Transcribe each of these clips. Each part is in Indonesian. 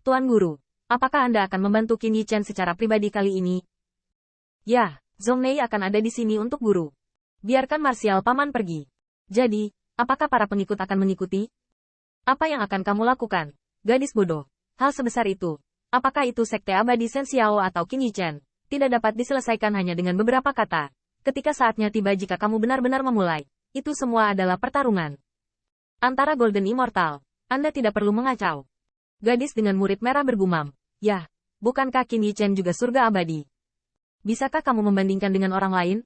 Tuan Guru, apakah Anda akan membantu Qin Yichen secara pribadi kali ini? Ya, Zongnei akan ada di sini untuk guru. Biarkan marsial paman pergi. Jadi, apakah para pengikut akan mengikuti? Apa yang akan kamu lakukan? Gadis bodoh. Hal sebesar itu. Apakah itu sekte abadi Shen Xiao atau Qin Yichen? Tidak dapat diselesaikan hanya dengan beberapa kata. Ketika saatnya tiba jika kamu benar-benar memulai. Itu semua adalah pertarungan antara Golden Immortal. Anda tidak perlu mengacau. Gadis dengan murid merah bergumam. Yah, bukankah Qin Yichen juga surga abadi? Bisakah kamu membandingkan dengan orang lain?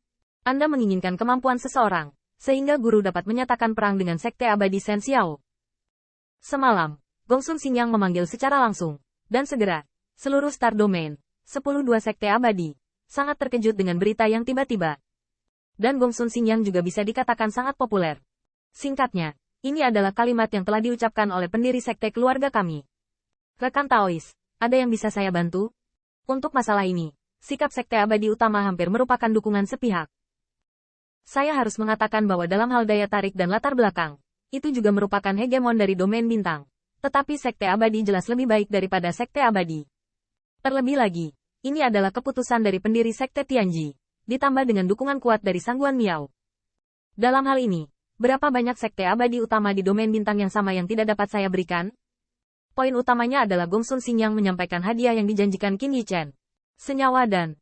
Anda menginginkan kemampuan seseorang, sehingga guru dapat menyatakan perang dengan sekte abadi Shen Xiao. Semalam, Gongsun Xingyang memanggil secara langsung, dan segera, seluruh Star Domain, 10-2 sekte abadi, sangat terkejut dengan berita yang tiba-tiba. Dan Gongsun Xingyang juga bisa dikatakan sangat populer. Singkatnya, ini adalah kalimat yang telah diucapkan oleh pendiri sekte keluarga kami. Rekan Taois, ada yang bisa saya bantu? Untuk masalah ini, sikap sekte abadi utama hampir merupakan dukungan sepihak. Saya harus mengatakan bahwa dalam hal daya tarik dan latar belakang, itu juga merupakan hegemon dari domain bintang. Tetapi sekte abadi jelas lebih baik daripada sekte abadi. Terlebih lagi, ini adalah keputusan dari pendiri sekte Tianji, ditambah dengan dukungan kuat dari Sangguan Miao. Dalam hal ini, berapa banyak sekte abadi utama di domain bintang yang sama yang tidak dapat saya berikan? Poin utamanya adalah Gongsun Xingyang menyampaikan hadiah yang dijanjikan Qin Yichen. Senyawa dan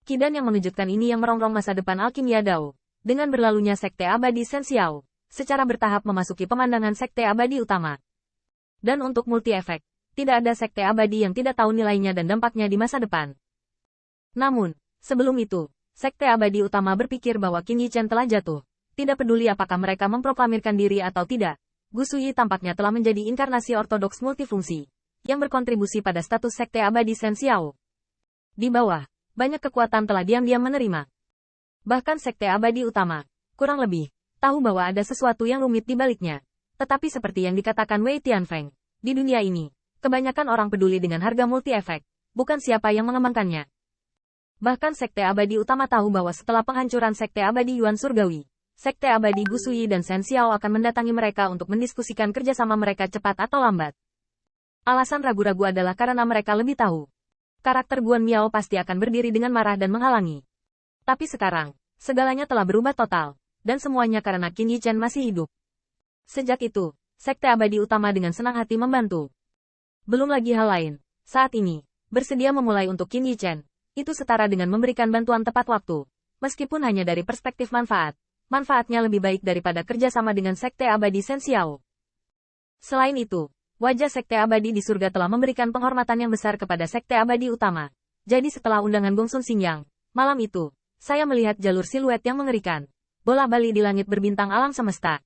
kidan yang mengejutkan ini yang merongrong masa depan alkimia Dao. Dengan berlalunya sekte abadi Shen Xiao, secara bertahap memasuki pemandangan sekte abadi utama. Dan untuk multi-efek, tidak ada sekte abadi yang tidak tahu nilainya dan dampaknya di masa depan. Namun, sebelum itu, sekte abadi utama berpikir bahwa Qin Yichen telah jatuh. Tidak peduli apakah mereka memproklamirkan diri atau tidak, Gu Suyi tampaknya telah menjadi inkarnasi ortodoks multifungsi, yang berkontribusi pada status sekte abadi Shen Xiao. Di bawah, banyak kekuatan telah diam-diam menerima. Bahkan sekte abadi utama, kurang lebih, tahu bahwa ada sesuatu yang rumit di baliknya. Tetapi seperti yang dikatakan Wei Tianfeng, di dunia ini, kebanyakan orang peduli dengan harga multi-efek, bukan siapa yang mengembangkannya. Bahkan sekte abadi utama tahu bahwa setelah penghancuran sekte abadi Yuan Surgawi, sekte abadi Gu Suyi dan Shen Xiao akan mendatangi mereka untuk mendiskusikan kerjasama mereka cepat atau lambat. Alasan ragu-ragu adalah karena mereka lebih tahu. Karakter Guan Miao pasti akan berdiri dengan marah dan menghalangi. Tapi sekarang, segalanya telah berubah total, dan semuanya karena Qin Yichen masih hidup. Sejak itu, sekte abadi utama dengan senang hati membantu. Belum lagi hal lain, saat ini, bersedia memulai untuk Qin Yichen, itu setara dengan memberikan bantuan tepat waktu, meskipun hanya dari perspektif manfaat. Manfaatnya lebih baik daripada kerjasama dengan sekte abadi Shen Xiao. Selain itu, wajah sekte abadi di surga telah memberikan penghormatan yang besar kepada sekte abadi utama. Jadi setelah undangan Gongsun Xingyang, malam itu, saya melihat jalur siluet yang mengerikan. Bola-bali di langit berbintang alam semesta.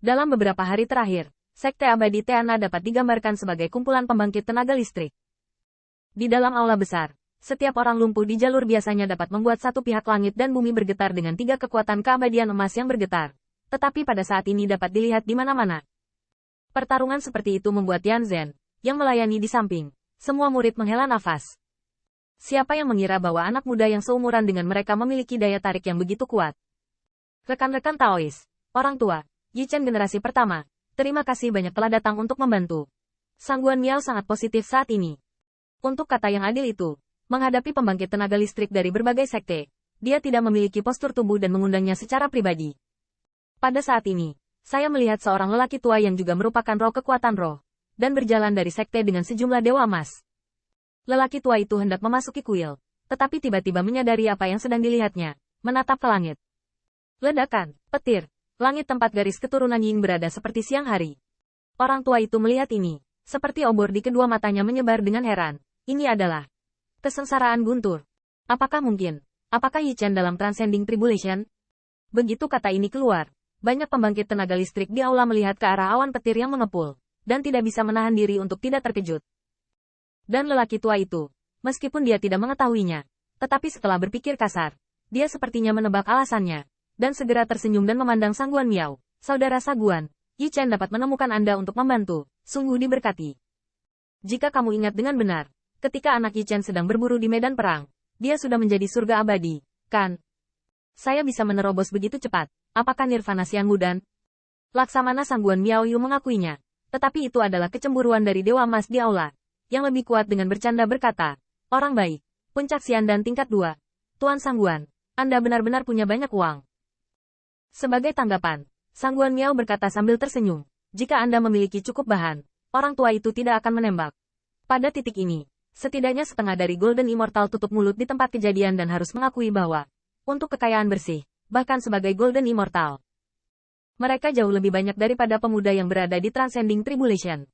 Dalam beberapa hari terakhir, sekte abadi Teana dapat digambarkan sebagai kumpulan pembangkit tenaga listrik. Di dalam aula besar, setiap orang lumpuh di jalur biasanya dapat membuat satu pihak langit dan bumi bergetar dengan 3 kekuatan keabadian emas yang bergetar. Tetapi pada saat ini dapat dilihat di mana-mana. Pertarungan seperti itu membuat Yan Zhen, yang melayani di samping, semua murid menghela nafas. Siapa yang mengira bahwa anak muda yang seumuran dengan mereka memiliki daya tarik yang begitu kuat? Rekan-rekan Taois, orang tua, Yichen generasi pertama, terima kasih banyak telah datang untuk membantu. Sangguan Miao sangat positif saat ini. Untuk kata yang adil itu, menghadapi pembangkit tenaga listrik dari berbagai sekte, dia tidak memiliki postur tubuh dan mengundangnya secara pribadi. Pada saat ini, saya melihat seorang lelaki tua yang juga merupakan roh kekuatan roh, dan berjalan dari sekte dengan sejumlah dewa emas. Lelaki tua itu hendak memasuki kuil, tetapi tiba-tiba menyadari apa yang sedang dilihatnya, menatap ke langit. Ledakan, petir, langit tempat garis keturunan Ying berada seperti siang hari. Orang tua itu melihat ini, seperti obor di kedua matanya menyebar dengan heran. Ini adalah kesengsaraan guntur. Apakah mungkin? Apakah Yichen dalam Transcending Tribulation? Begitu kata ini keluar, banyak pembangkit tenaga listrik di aula melihat ke arah awan petir yang mengepul, dan tidak bisa menahan diri untuk tidak terkejut. Dan lelaki tua itu, meskipun dia tidak mengetahuinya, tetapi setelah berpikir kasar, dia sepertinya menebak alasannya, dan segera tersenyum dan memandang Sangguan Miao. Saudara Saguan, Yichen dapat menemukan Anda untuk membantu, sungguh diberkati. Jika kamu ingat dengan benar, ketika anak Yichen sedang berburu di medan perang, dia sudah menjadi surga abadi, kan? Saya bisa menerobos begitu cepat. Apakah Nirvana Siang Mudan? Laksamana Sangguan Miao Yu mengakuinya. Tetapi itu adalah kecemburuan dari Dewa Emas di aula. yang lebih kuat dengan bercanda berkata, "Orang baik, puncak Xian dan tingkat 2. Tuan Sangguan, Anda benar-benar punya banyak uang." Sebagai tanggapan, Sangguan Miao berkata sambil tersenyum, "Jika Anda memiliki cukup bahan, orang tua itu tidak akan menembak." Pada titik ini, setidaknya setengah dari Golden Immortal tutup mulut di tempat kejadian dan harus mengakui bahwa, untuk kekayaan bersih, bahkan sebagai Golden Immortal, mereka jauh lebih banyak daripada pemuda yang berada di Transcending Tribulation.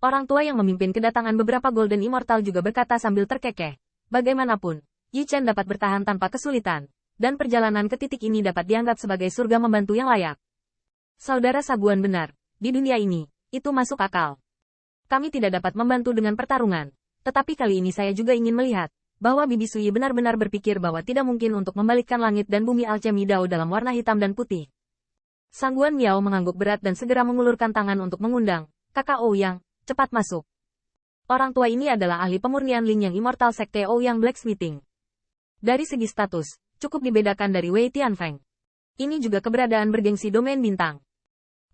Orang tua yang memimpin kedatangan beberapa Golden Immortal juga berkata sambil terkekeh, "Bagaimanapun, Yi Chen dapat bertahan tanpa kesulitan, dan perjalanan ke titik ini dapat dianggap sebagai surga membantu yang layak." Saudara Saguan benar, di dunia ini, itu masuk akal. Kami tidak dapat membantu dengan pertarungan. Tetapi kali ini saya juga ingin melihat, bahwa Bibi Sui benar-benar berpikir bahwa tidak mungkin untuk membalikkan langit dan bumi alchemy Dao dalam warna hitam dan putih. Sangguan Miao mengangguk berat dan segera mengulurkan tangan untuk mengundang, "Kakak Ouyang, cepat masuk." Orang tua ini adalah ahli pemurnian Ling yang Immortal Sekte Ouyang Blacksmithing. Dari segi status, cukup dibedakan dari Wei Tianfeng. Ini juga keberadaan bergengsi domain bintang.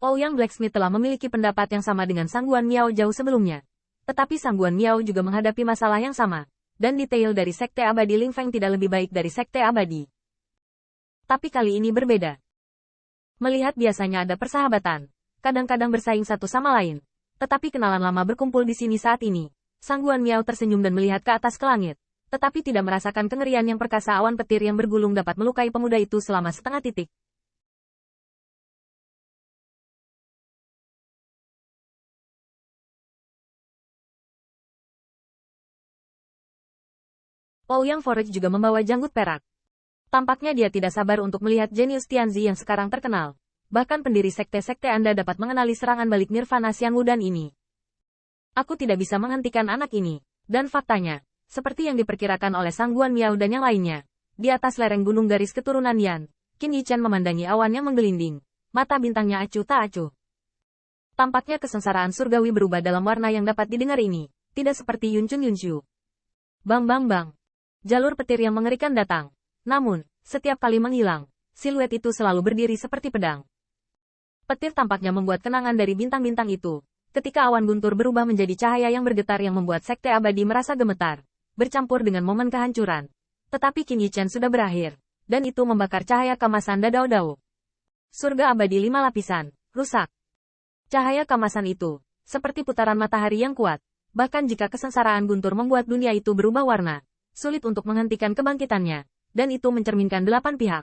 Ouyang Blacksmith telah memiliki pendapat yang sama dengan Sangguan Miao jauh sebelumnya. Tetapi Sangguan Miao juga menghadapi masalah yang sama, dan detail dari Sekte Abadi Ling Feng tidak lebih baik dari Sekte Abadi. Tapi kali ini berbeda. Melihat biasanya ada persahabatan, kadang-kadang bersaing satu sama lain, tetapi kenalan lama berkumpul di sini saat ini. Sangguan Miao tersenyum dan melihat ke atas ke langit, tetapi tidak merasakan kengerian yang perkasa awan petir yang bergulung dapat melukai pemuda itu selama setengah titik. Ouyang Forage juga membawa janggut perak. Tampaknya dia tidak sabar untuk melihat jenius Tianzi yang sekarang terkenal. Bahkan pendiri sekte-sekte Anda dapat mengenali serangan balik Nirvana Xian Wudan ini. Aku tidak bisa menghentikan anak ini. Dan faktanya, seperti yang diperkirakan oleh Sangguan Miao dan yang lainnya, di atas lereng gunung garis keturunan Yan, Qin Yi Chen memandangi awan yang menggelinding. Mata bintangnya acuh tak acuh. Tampaknya kesengsaraan surgawi berubah dalam warna yang dapat didengar ini. Tidak seperti Yuncun Yunshu. Bang bang bang. Jalur petir yang mengerikan datang. Namun, setiap kali menghilang, siluet itu selalu berdiri seperti pedang. Petir tampaknya membuat kenangan dari bintang-bintang itu. Ketika awan guntur berubah menjadi cahaya yang bergetar yang membuat Sekte Abadi merasa gemetar, bercampur dengan momen kehancuran. Tetapi Qin Yi Chen sudah berakhir, dan itu membakar cahaya kemasan Dadao-Dao. Surga Abadi 5 lapisan, rusak. Cahaya kemasan itu, seperti putaran matahari yang kuat, bahkan jika kesengsaraan guntur membuat dunia itu berubah warna, sulit untuk menghentikan kebangkitannya, dan itu mencerminkan 8 pihak.